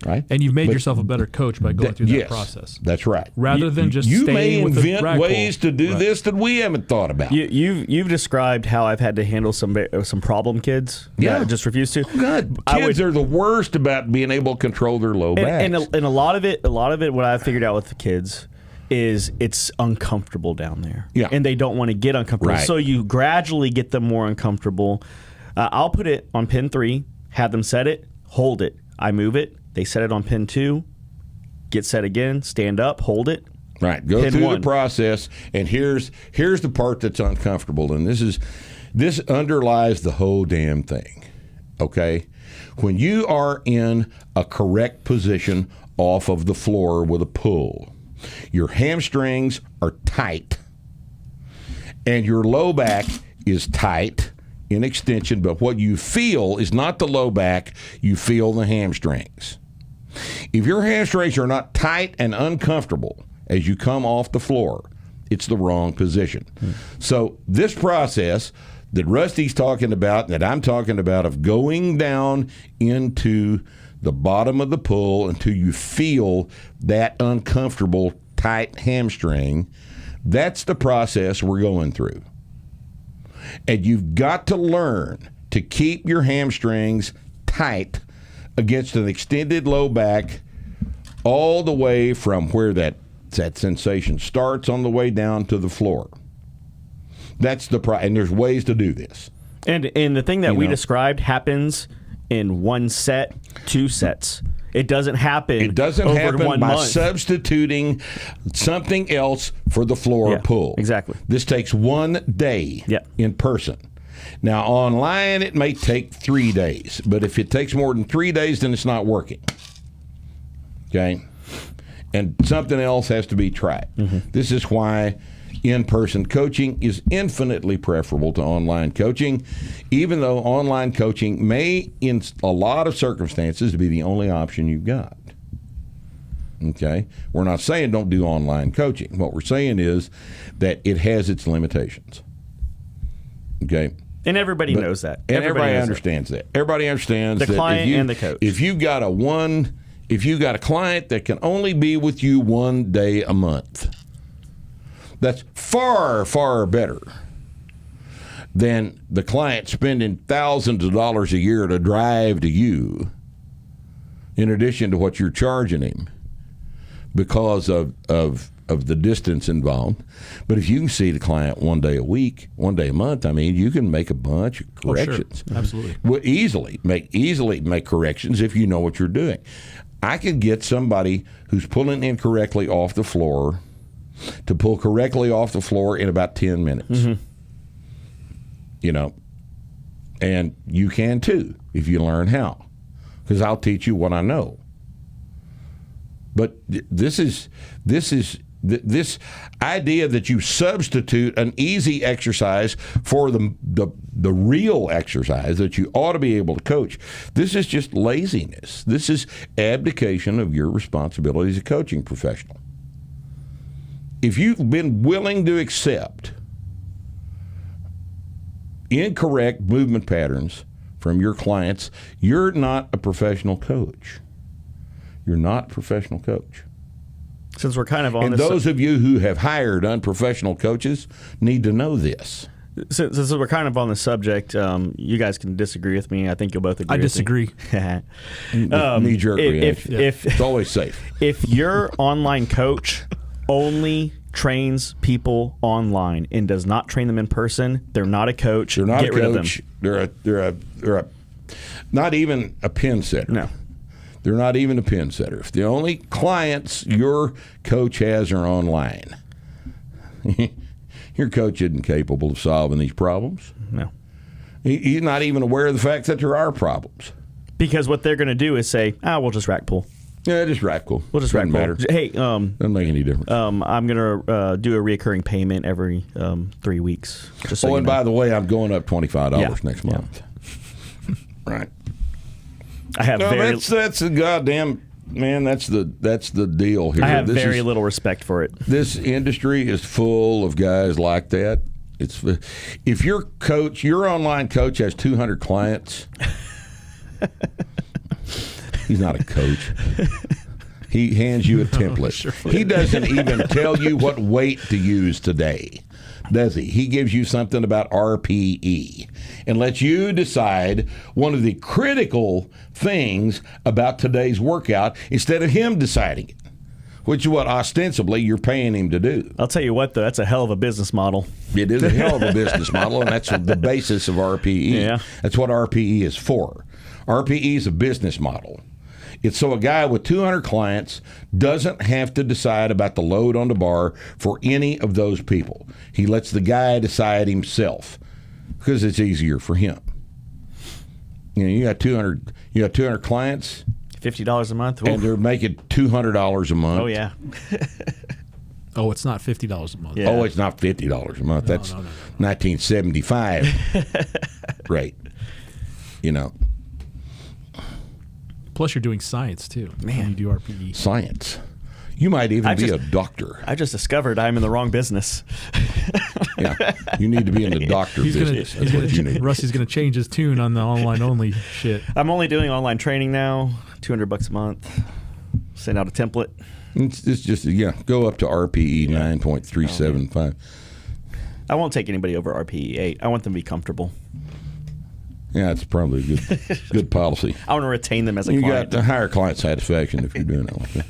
right? And you've made yourself a better coach by going through that process. That's right. Rather than just you staying may with invent the ways to do this that we haven't thought about. You've described how I've had to handle some problem kids that just refuse to. Oh, God, kids are the worst about being able to control their low backs. And a lot of it, what I've figured out with the kids is it's uncomfortable down there. Yeah. And they don't want to get uncomfortable. Right. So you gradually get them more uncomfortable. I'll put it on pin 3, have them set it, hold it. I move it. They set it on pin 2, get set again, stand up, hold it. Right. Go through the process. And here's the part that's uncomfortable. And this underlies the whole damn thing. Okay? When you are in a correct position off of the floor with a pull, your hamstrings are tight, and your low back is tight in extension, but what you feel is not the low back, you feel the hamstrings. If your hamstrings are not tight and uncomfortable as you come off the floor, it's the wrong position. So this process that Rusty's talking about, and that I'm talking about, of going down into the bottom of the pull until you feel that uncomfortable, tight hamstring, that's the process we're going through. And you've got to learn to keep your hamstrings tight against an extended low back all the way from where that sensation starts on the way down to the floor. That's the and there's ways to do this. And the thing that we described happens in 1 set, 2 sets. It doesn't happen. It doesn't over happen 1 by month. substituting something else for the floor pull. Exactly. This takes 1 day in person. Now, online, it may take 3 days, but if it takes more than 3 days, then it's not working. Okay? And something else has to be tried. This is why in-person coaching is infinitely preferable to online coaching, even though online coaching may, in a lot of circumstances, be the only option you've got. Okay? We're not saying don't do online coaching. What we're saying is that it has its limitations. Okay? And everybody knows that. And everybody understands that. Everybody understands the that client and the coach. If you've got a client that can only be with you 1 day a month, that's far, far better than the client spending thousands of dollars a year to drive to you, in addition to what you're charging him because of the distance involved. But if you can see the client 1 day a week, 1 day a month, I mean, you can make a bunch of corrections. Oh, sure. Absolutely. Well, easily make corrections if you know what you're doing. I could get somebody who's pulling incorrectly off the floor to pull correctly off the floor in about 10 minutes. You know, and you can too if you learn how, because I'll teach you what I know. But this idea that you substitute an easy exercise for the real exercise that you ought to be able to coach, this is just laziness. This is abdication of your responsibility as a coaching professional. If you've been willing to accept incorrect movement patterns from your clients, you're not a professional coach. You're not a professional coach. Since we're kind of on and this, those of you who have hired unprofessional coaches need to know this. Since we're kind of on the subject, you guys can disagree with me. I think you'll both agree. I disagree. Knee-jerk reaction. It's always safe. If your online coach only trains people online and does not train them in person, they're not a coach. They're not Get a rid of them. coach. They're a not even a pin setter. No. They're not even a pin setter. If the only clients your coach has are online, your coach isn't capable of solving these problems. No. He's not even aware of the fact that there are problems. Because what they're going to do is say, we'll just rack pull. Yeah, just rack pull. We'll just rack pull. Matter. Hey, doesn't make any difference. I'm going to do a reoccurring payment every 3 weeks. Just so and by the way, I'm going up $25 next Yeah. month. Right. I have that's the goddamn man. That's the deal here. I have very little respect for it. This industry is full of guys like that. If your online coach has 200 clients, He's not a coach. He hands you a template. Sure. He doesn't even tell you what weight to use today, does he? He gives you something about RPE and lets you decide one of the critical things about today's workout instead of him deciding it, which is what ostensibly you're paying him to do. I'll tell you what, though, that's a hell of a business model. It is a hell of a business model, and that's the basis of RPE. Yeah. That's what RPE is for. RPE is a business model. It's so a guy with 200 clients doesn't have to decide about the load on the bar for any of those people. He lets the guy decide himself because it's easier for him. You got 200 clients, $50 a month, and they're making $200 a month. Oh yeah. Oh, it's not $50 a month. Yeah. Oh, it's not $50 a month. That's no. 1975 rate. Plus, you're doing science too. Man. when you do RPE. Science. You might even be a doctor. I just discovered I'm in the wrong business. Yeah, you need to be in the doctor business. That's what you need. Rusty's going to change his tune on the online only shit. I'm only doing online training now, $200 a month. Send out a template. It's just go up to RPE 9.375. I won't take anybody over RPE 8. I want them to be comfortable. Yeah, it's probably a good policy. I want to retain them as a You client. got higher client satisfaction if you're doing it like that.